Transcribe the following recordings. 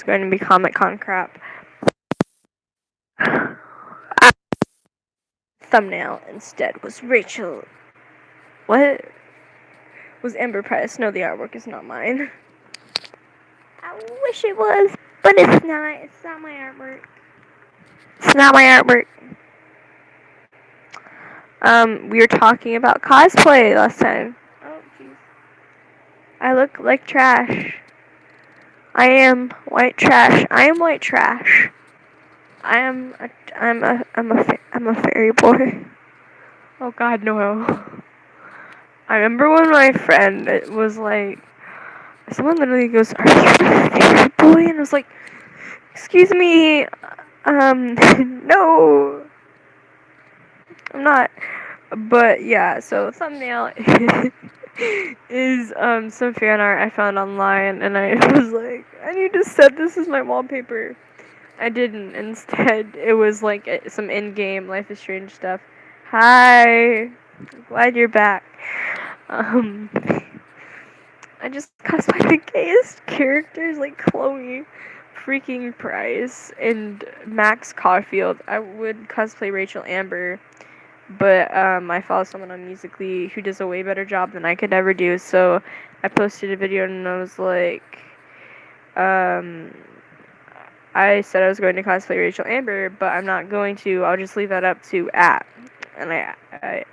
going to be Comic Con crap. Thumbnail instead was Rachel. What? Was Amber Price? No, the artwork is not mine. I wish it was, but it's not. It's not my artwork. It's not my artwork. We were talking about cosplay last time. Oh, jeez. I look like trash. I am white trash. I am white trash. I'm a fairy boy. Oh God, no. I remember when my friend was like, someone literally goes, "Are you a fairy boy?" And I was like, "Excuse me, no, I'm not." But yeah, so thumbnail is some fan art I found online, and I was like, I need to set this as my wallpaper. I didn't. Instead, it was like some in-game Life is Strange stuff. Hi, glad you're back. I just cosplay the gayest characters like Chloe freaking Price and Max Caulfield. I would cosplay Rachel Amber, but I follow someone on Musical.ly who does a way better job than I could ever do, so I posted a video and I was like, I said I was going to cosplay Rachel Amber, but I'm not going to. I'll just leave that up to @ and I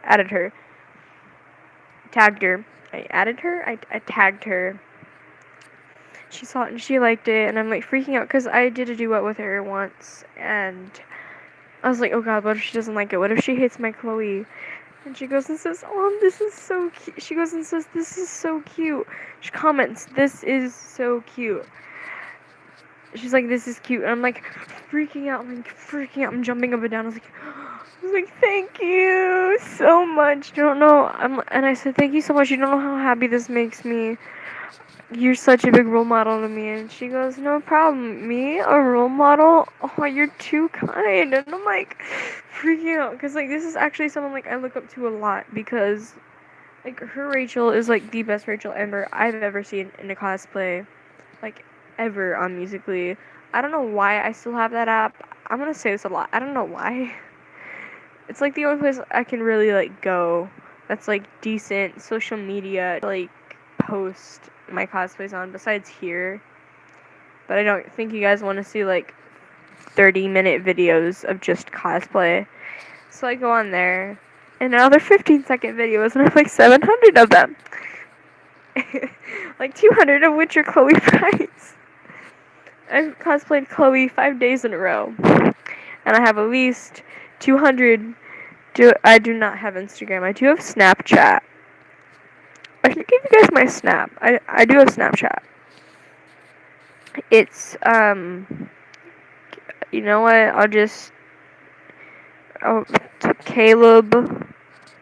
added her, tagged her. I added her? I tagged her. She saw it and she liked it, and I'm like freaking out because I did a duet with her once, and I was like, oh God, what if she doesn't like it? What if she hates my Chloe? And she goes and says, oh, this is so cute. She goes and says, this is so cute. She comments, this is so cute. She's like, this is cute. And I'm like freaking out. I'm jumping up and down. I was like, thank you so much. You don't know. And I said, thank you so much. You don't know how happy this makes me. You're such a big role model to me. And she goes, no problem. Me, a role model? Oh, you're too kind. And I'm like freaking out. Because like, this is actually someone like I look up to a lot. Because like, her Rachel is like the best Rachel Amber I've ever seen in a cosplay. Like, ever on Musical.ly. I don't know why I still have that app. I'm gonna say this a lot. I don't know why. It's like the only place I can really like go that's like decent social media to, like, post my cosplays on besides here. But I don't think you guys want to see like 30-minute videos of just cosplay. So I go on there and another 15-second videos and I have like 700 of them. Like 200 of which are Chloe Price. I've cosplayed Chloe 5 days in a row. And I have at least 200. I do not have Instagram. I do have Snapchat. I should give you guys my Snap. I do have Snapchat. It's, you know what? Caleb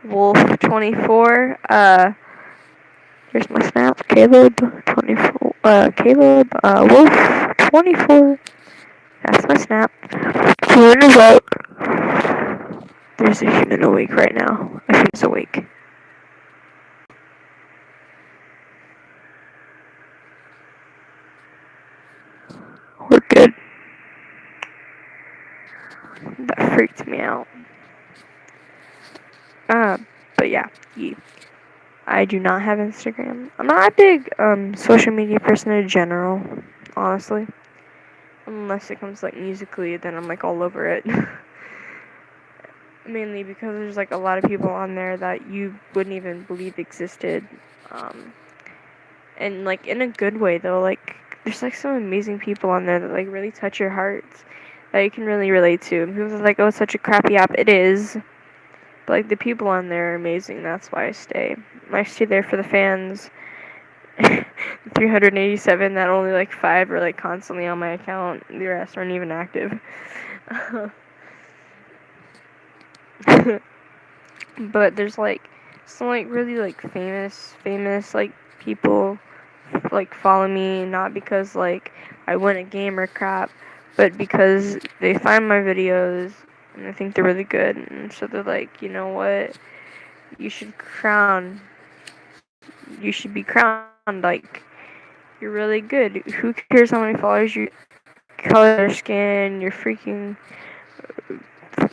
Wolf 24. Here's my Snap. Caleb 24. Caleb Wolf 24. That's my Snap. Human awake. There's a human awake right now. A human's awake. We're good. That freaked me out. But yeah, I do not have Instagram. I'm not a big social media person in general, honestly. Unless it comes like Musical.ly, then I'm like all over it. Mainly because there's like a lot of people on there that you wouldn't even believe existed. And like in a good way though, like there's like some amazing people on there that like really touch your hearts that you can really relate to. And people are like, oh, it's such a crappy app. It is. But like the people on there are amazing. That's why I stay. I stay there for the fans. 387 that only like 5 are like constantly on my account. The rest aren't even active. But there's like some like really like famous like people like follow me, not because like I win a game or crap, but because they find my videos and I think they're really good, and so they're like, you know what, you should be crowned, like you're really good. Who cares how many followers you color of skin, your freaking,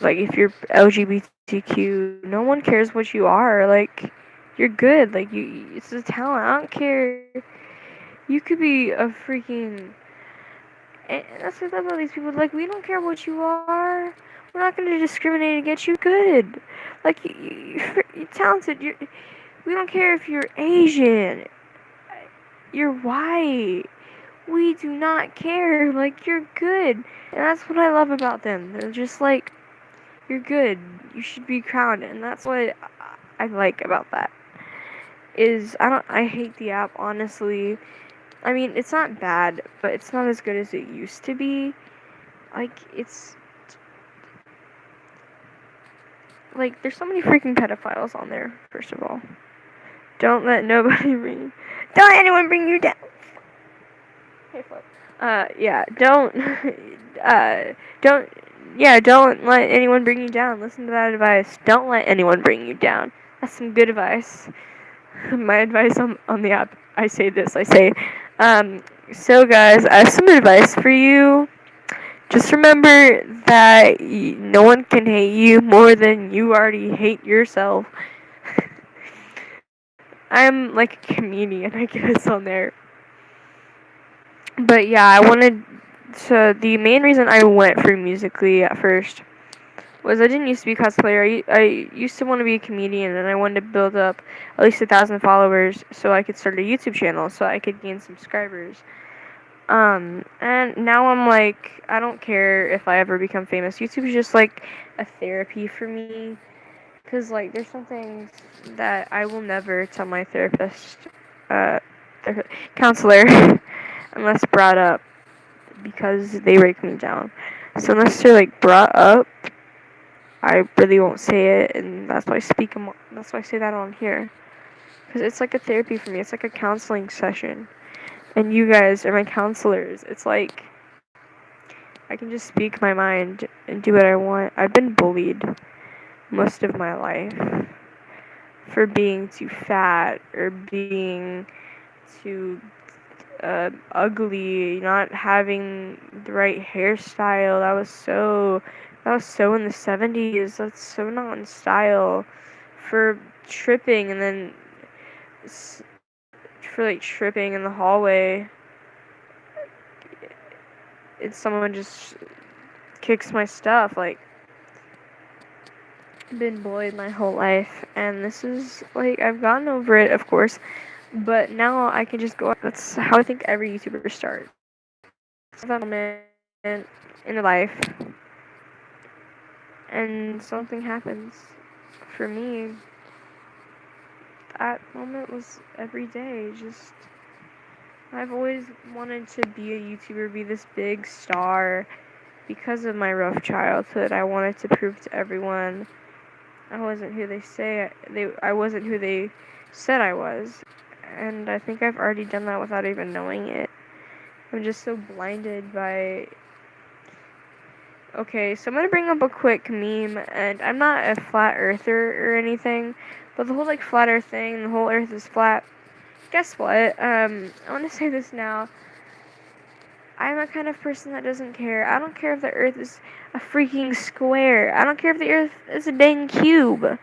like, if you're LGBTQ, no one cares what you are. Like, you're good. Like, it's a talent. I don't care. You could be a freaking. And that's what I love about these people. Like, we don't care what you are. We're not going to discriminate against you. Good. Like, you're talented. We don't care if you're Asian. You're white. We do not care. Like, you're good. And that's what I love about them. They're just like, you're good. You should be crowned. And that's what I like about that. I hate the app, honestly. I mean, it's not bad, but it's not as good as it used to be. Like, there's so many freaking pedophiles on there, first of all. Don't let anyone bring you down. Hey, fuck. Don't let anyone bring you down. Listen to that advice. Don't let anyone bring you down. That's some good advice. My advice on the app, I say, so guys, I have some advice for you. Just remember that no one can hate you more than you already hate yourself. I'm like a comedian, I guess, on there. But yeah, the main reason I went for Musical.ly at first was I didn't used to be a cosplayer. I used to want to be a comedian, and I wanted to build up at least 1,000 followers so I could start a YouTube channel so I could gain subscribers. And now I'm like, I don't care if I ever become famous. YouTube is just like a therapy for me. Because, like, there's some things that I will never tell my counselor, unless brought up, because they break me down. So unless they're, like, brought up, I really won't say it, and that's why I say that on here. Because it's like a therapy for me. It's like a counseling session. And you guys are my counselors. It's like, I can just speak my mind and do what I want. I've been bullied most of my life for being too fat or being too ugly, not having the right hairstyle. That was so in the 70s. That's so not in style. For tripping and then for like tripping in the hallway, it's someone just kicks my stuff. Like, been bullied my whole life, and this is like, I've gotten over it, of course, but now I can just go. That's how I think every YouTuber starts. That moment in their life, and something happens. For me, that moment was every day. Just, I've always wanted to be a YouTuber, be this big star. Because of my rough childhood, I wanted to prove to everyone I wasn't who I wasn't who they said I was. And I think I've already done that without even knowing it. I'm just so blinded by... Okay, so I'm gonna bring up a quick meme, and I'm not a flat earther or anything, but the whole, like, flat earth thing, the whole earth is flat. Guess what? I want to say this now. I'm a kind of person that doesn't care. I don't care if the earth is a freaking square. I don't care if the earth is a dang cube.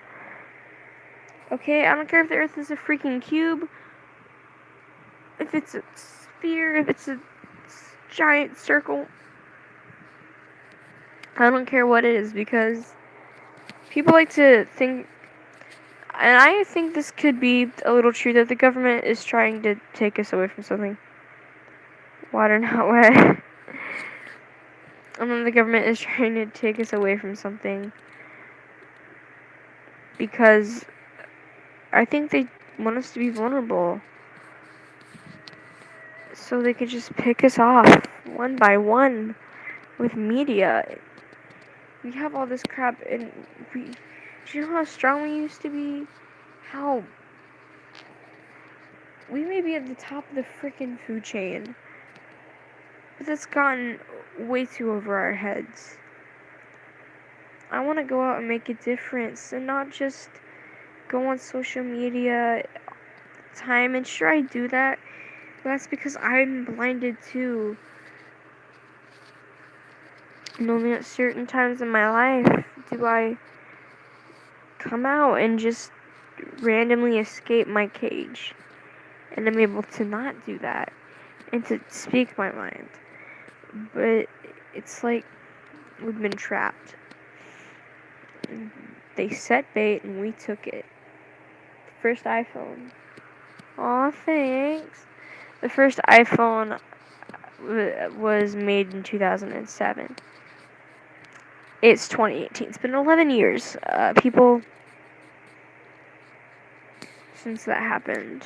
Okay? I don't care if the earth is a freaking cube. If it's a sphere, if it's a giant circle. I don't care what it is, because people like to think, and I think this could be a little true, that the government is trying to take us away from something. Water not wet. And then the government is trying to take us away from something, because I think they want us to be vulnerable, so they could just pick us off one by one with media. We have all this crap, and do you know how strong we used to be? How we may be at the top of the freaking food chain, but that's gotten way too over our heads. I want to go out and make a difference, and not just go on social media time. And sure, I do that, but that's because I'm blinded too. And only at certain times in my life do I come out and just randomly escape my cage. And I'm able to not do that and to speak my mind. But it's like we've been trapped. They set bait and we took it. The first iPhone. Aw, thanks. The first iPhone was made in 2007. It's 2018. It's been 11 years. People, since that happened.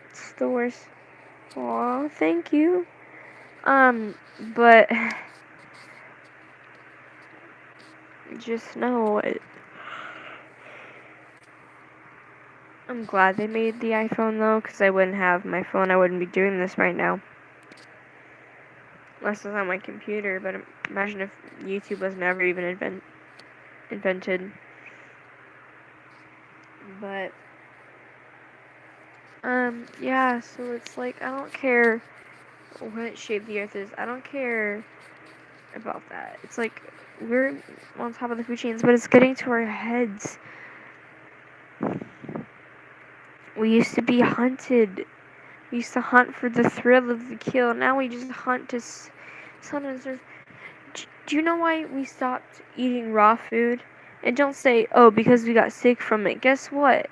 It's the worst. Aw, thank you. But just know it. I'm glad they made the iPhone though, because I wouldn't have my phone. I wouldn't be doing this right now. Unless it's on my computer, but imagine if YouTube was never even invented. But, yeah, so it's like, I don't care what shape the earth is. I don't care about that. It's like, we're on top of the food chains, but it's getting to our heads. We used to be hunted. We used to hunt for the thrill of the kill. Now we just hunt to sometimes. Do you know why we stopped eating raw food? And don't say, oh, because we got sick from it. Guess what?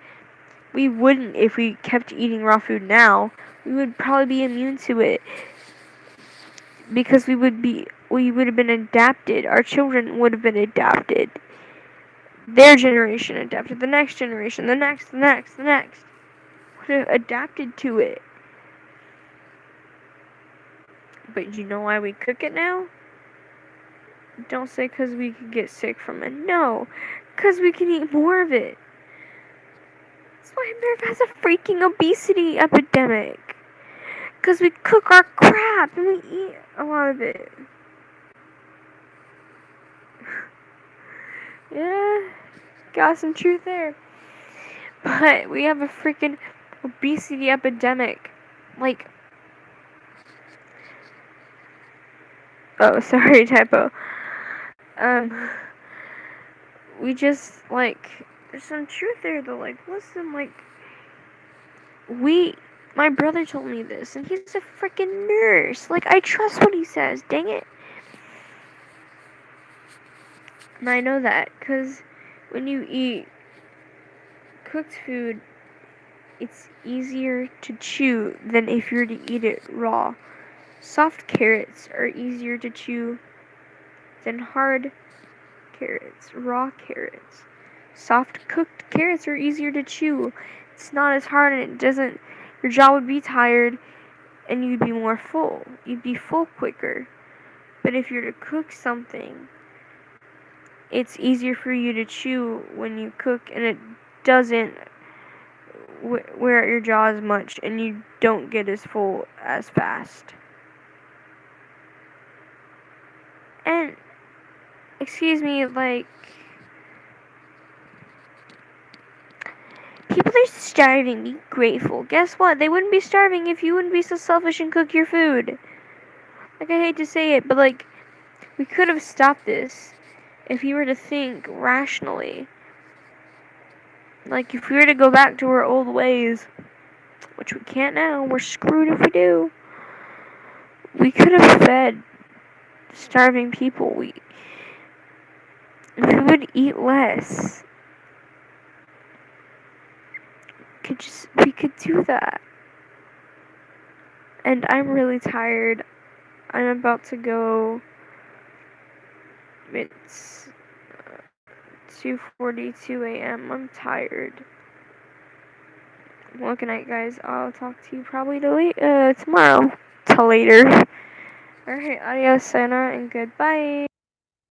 We wouldn't if we kept eating raw food now. We would probably be immune to it. Because we would have been adapted. Our children would have been adapted. Their generation adapted. The next generation. The next. Would have adapted to it. But you know why we cook it now? Don't say because we could get sick from it. No, because we can eat more of it. That's why America has a freaking obesity epidemic. Because we cook our crap and we eat a lot of it. Yeah, got some truth there. But we have a freaking obesity epidemic. Like, oh, sorry, typo. We just, like, there's some truth there though. Like, listen, like, my brother told me this, and he's a freaking nurse. Like, I trust what he says, dang it. And I know that, because when you eat cooked food, it's easier to chew than if you were to eat it raw. Soft carrots are easier to chew than hard carrots, raw carrots. Soft cooked carrots are easier to chew. It's not as hard and it doesn't, your jaw would be tired and you'd be more full. You'd be full quicker. But if you're to cook something, it's easier for you to chew when you cook and it doesn't wear out your jaw as much and you don't get as full as fast. And, excuse me, like, people are starving. Be grateful. Guess what? They wouldn't be starving if you wouldn't be so selfish and cook your food. Like, I hate to say it, but, like, we could have stopped this if you were to think rationally. Like, if we were to go back to our old ways, which we can't now, we're screwed if we do. We could have fed starving people. If we would eat less, we could do that. And I'm really tired. I'm about to go. It's 2:42 a.m. I'm tired. Well, good night, guys. I'll talk to you probably tomorrow. Till later. Alright, adios, sayonara, and goodbye.